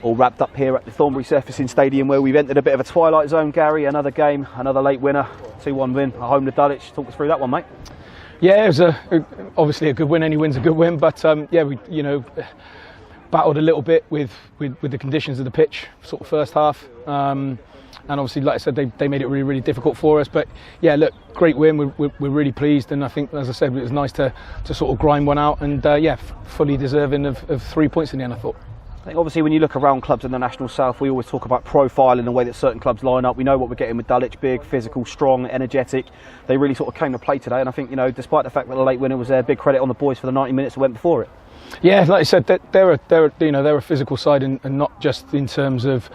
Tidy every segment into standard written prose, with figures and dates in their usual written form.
all wrapped up here at the Thornbury Surfacing Stadium, where we've entered a bit of a twilight zone. Gary, another game, another late winner, 2-1 win at home to Dulwich. Talk us through that one, mate. Yeah, it was obviously a good win. Any win's a good win, but yeah, we battled a little bit with the conditions of the pitch, sort of first half. And obviously, like I said, they made it really, really difficult for us. But yeah, look, great win. We're really pleased, and I think, as I said, it was nice to sort of grind one out, and yeah, fully deserving of 3 points in the end, I thought. I think obviously when you look around clubs in the National South, we always talk about profiling the way that certain clubs line up. We know what we're getting with Dulwich: big, physical, strong, energetic. They really sort of came to play today, and I think, despite the fact that the late winner was there, big credit on the boys for the 90 minutes that went before it. Yeah, like I said, they're a physical side, and not just in terms of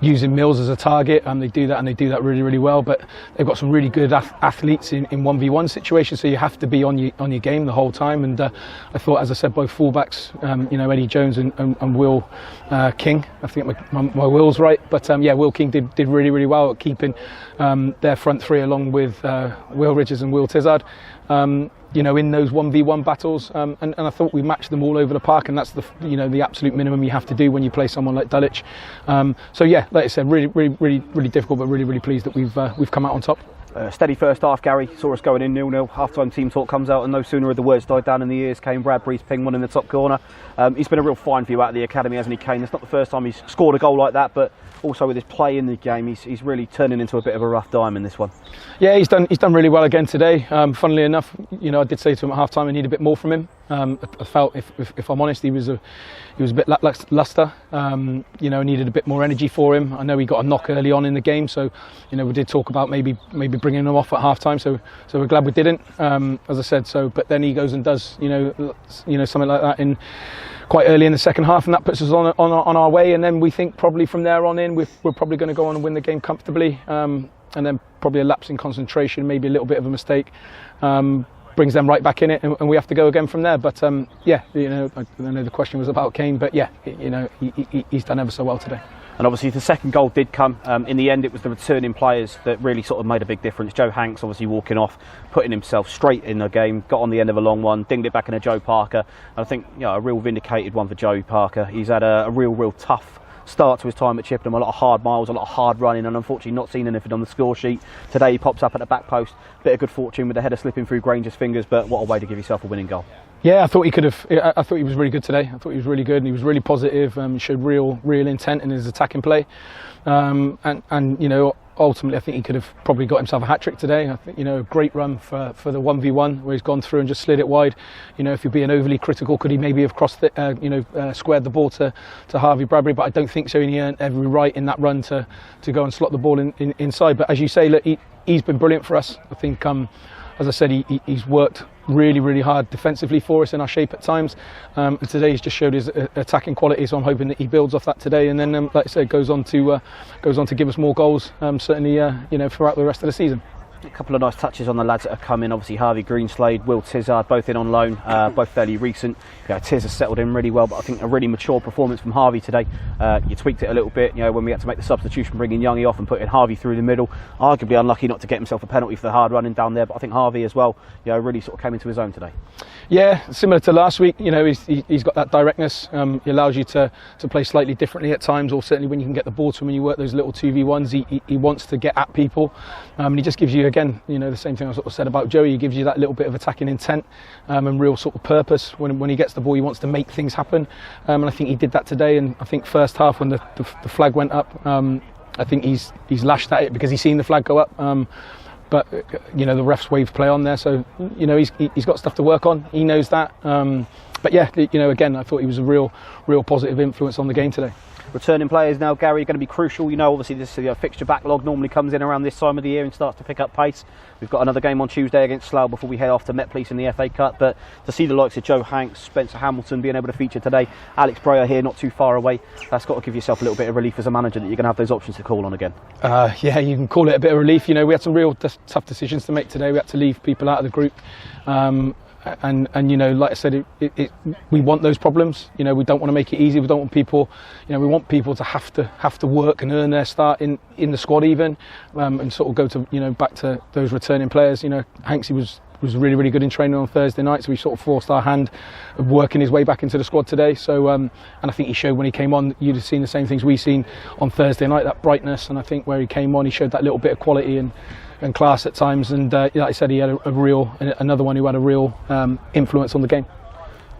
using Mills as a target. They do that, and they do that really, really well. But they've got some really good athletes in 1v1 situations, so you have to be on your game the whole time. And I thought, as I said, both fullbacks, Eddie Jones and Will King. I think my Will's right, but yeah, Will King did really, really well at keeping their front three, along with Will Richards and Will Tizard. In those 1v1 battles, and I thought we matched them all over the park, and that's the absolute minimum you have to do when you play someone like Dulwich. So yeah, like I said, really, really, really, really difficult, but really, really pleased that we've come out on top. Steady first half, Gary. Saw us going in 0-0. Half-time team talk comes out, and no sooner had the words died down in the ears came Bradbury's ping one in the top corner. He's been a real find for you out of the academy, hasn't he, Kane? It's not the first time he's scored a goal like that, but also with his play in the game, he's really turning into a bit of a rough diamond, this one. Yeah, he's done really well again today. Funnily enough, I did say to him at half-time I need a bit more from him. I felt, if I'm honest, he was a bit lacklustre. I needed a bit more energy for him. I know he got a knock early on in the game, so we did talk about maybe bringing him off at half-time. So we're glad we didn't. As I said, but then he goes and does something like that in quite early in the second half, and that puts us on our way. And then we think probably from there on in, we're probably going to go on and win the game comfortably. And then probably a lapse in concentration, maybe a little bit of a mistake, brings them right back in it, and we have to go again from there. But yeah, I know the question was about Kane, but yeah, he's done ever so well today. And obviously the second goal did come. In the end, it was the returning players that really sort of made a big difference. Joe Hanks obviously walking off, putting himself straight in the game, got on the end of a long one, dinged it back into Joe Parker. And I think a real vindicated one for Joe Parker. He's had a real tough start to his time at Chippenham, a lot of hard miles, a lot of hard running, and unfortunately not seen anything on the score sheet. Today he pops up at the back post, bit of good fortune with the header slipping through Granger's fingers, but what a way to give yourself a winning goal. Yeah, I thought he could have. I thought he was really good today. I thought he was really good, and he was really positive. He showed real intent in his attacking play, and ultimately I think he could have probably got himself a hat-trick today. I think a great run for the 1v1 where he's gone through and just slid it wide. If you're being overly critical, could he maybe have crossed it, squared the ball to Harvey Bradbury? But I don't think so. He earned every right in that run to go and slot the ball inside. But as you say, look, he's been brilliant for us. I think, as I said, he's worked really, really hard defensively for us in our shape at times, and today he's just showed his attacking quality, so I'm hoping that he builds off that today, and then like I said, goes on to give us more goals, certainly throughout the rest of the season. A couple of nice touches on the lads that have come in. Obviously Harvey Green, Will Tizard, both in on loan, both fairly recent. Tiz has settled in really well, but I think a really mature performance from Harvey today. You tweaked it a little bit, when we had to make the substitution, bringing Youngie off and putting Harvey through the middle. Arguably unlucky not to get himself a penalty for the hard running down there, but I think Harvey as well, really sort of came into his own today. Yeah, similar to last week, he's got that directness. He allows you to play slightly differently at times, or certainly when you can get the ball to him and you work those little 2v1s, he wants to get at people, and he just gives you, again, the same thing I sort of said about Joey. He gives you that little bit of attacking intent and real sort of purpose. When he gets the ball, he wants to make things happen, and I think he did that today. And I think first half, when the flag went up, I think he's lashed at it because he's seen the flag go up. But the refs waved play on there, so he's got stuff to work on. He knows that. But yeah, again, I thought he was a real positive influence on the game today. Returning players now, Gary, are going to be crucial. Obviously this fixture backlog normally comes in around this time of the year and starts to pick up pace. We've got another game on Tuesday against Slough before we head off to Met Police in the FA Cup. But to see the likes of Joe Hanks, Spencer Hamilton being able to feature today, Alex Breyer here not too far away, that's got to give yourself a little bit of relief as a manager that you're going to have those options to call on again. Yeah, you can call it a bit of relief. We had some real tough decisions to make today. We had to leave people out of the group. And like I said, we want those problems. We don't want to make it easy. We don't want people. We want people to have to work and earn their start in the squad even, and sort of go to back to those returning players. Hanksy was was really, really good in training on Thursday night, so we sort of forced our hand of working his way back into the squad today. So, and I think he showed when he came on, you'd have seen the same things we seen on Thursday night, that brightness, and I think where he came on, he showed that little bit of quality and class at times, and like I said, he had another one who had a real influence on the game.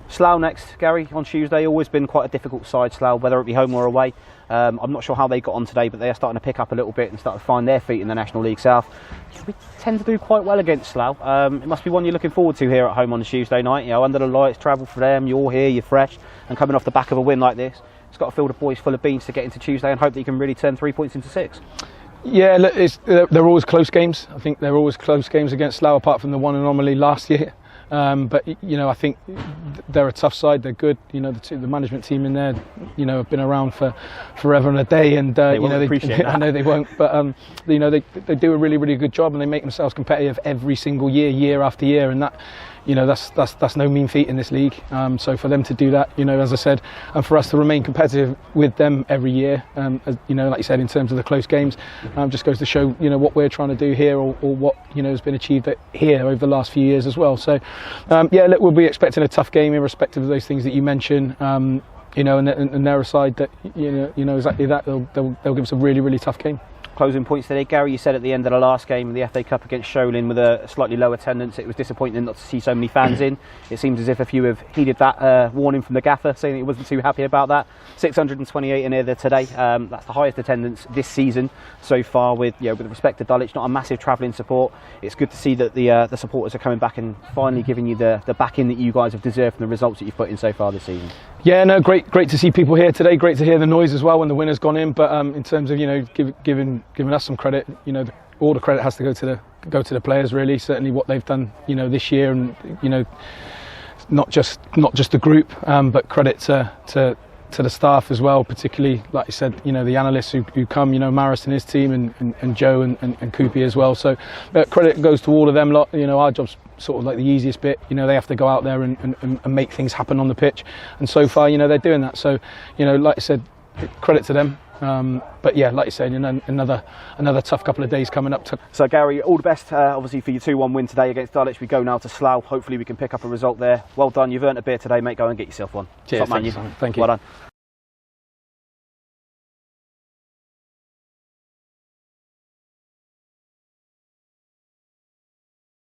Slough next, Gary, on Tuesday. Always been quite a difficult side, Slough, whether it be home or away. I'm not sure how they got on today, but they are starting to pick up a little bit and start to find their feet in the National League South. We tend to do quite well against Slough. It must be one you're looking forward to here at home on a Tuesday night. You know, under the lights, travel for them, you're here, you're fresh, and coming off the back of a win like this, it's got to fill the boys full of beans to get into Tuesday and hope that you can really turn 3 points into 6. Yeah, look, they're always close games. I think they're always close games against Slough, apart from the one anomaly last year. But you know, I think they're a tough side. They're good. You know, the management team in there, you know, have been around for forever and a day, and you know, I know they won't, but you know, they do a really, really good job, and they make themselves competitive every single year, year after year, and that, you know, that's no mean feat in this league. So for them to do that, you know, as I said, and for us to remain competitive with them every year, as, you know, like you said, in terms of the close games, just goes to show, you know, what we're trying to do here, or what, you know, has been achieved here over the last few years as well. So yeah, look, we'll be expecting a tough game, irrespective of those things that you mentioned. You know, and they're a side that, you know exactly that. They'll give us a really, really tough game. Closing points today, Gary, you said at the end of the last game, the FA Cup against Sholing, with a slightly low attendance, it was disappointing not to see so many fans in. It seems as if a few have heeded that warning from the gaffer, saying he wasn't too happy about that. 628 in here today. That's the highest attendance this season so far. With respect to Dulwich, not a massive travelling support. It's good to see that the supporters are coming back and finally giving you the backing that you guys have deserved from the results that you've put in so far this season. Yeah, no, great to see people here today. Great to hear the noise as well when the winner's gone in. But in terms of, you know, giving us some credit, you know, all the credit has to go to the players, really. Certainly what they've done, you know, this year, and you know, not just the group, but credit to the staff as well, particularly, like I said, you know, the analysts who come, you know, Maris and his team, and Joe and Koopy as well. So credit goes to all of them lot. You know, our job's sort of like the easiest bit. You know, they have to go out there and make things happen on the pitch, and so far, you know, they're doing that. So, you know, like I said, credit to them. But yeah, like you said, you know, another tough couple of days coming up. So Gary, all the best, obviously, for your 2-1 win today against Dulwich. We go now to Slough. Hopefully we can pick up a result there. Well done, you've earned a beer today, mate. Go and get yourself one. Cheers, Top man, thank you. Well done.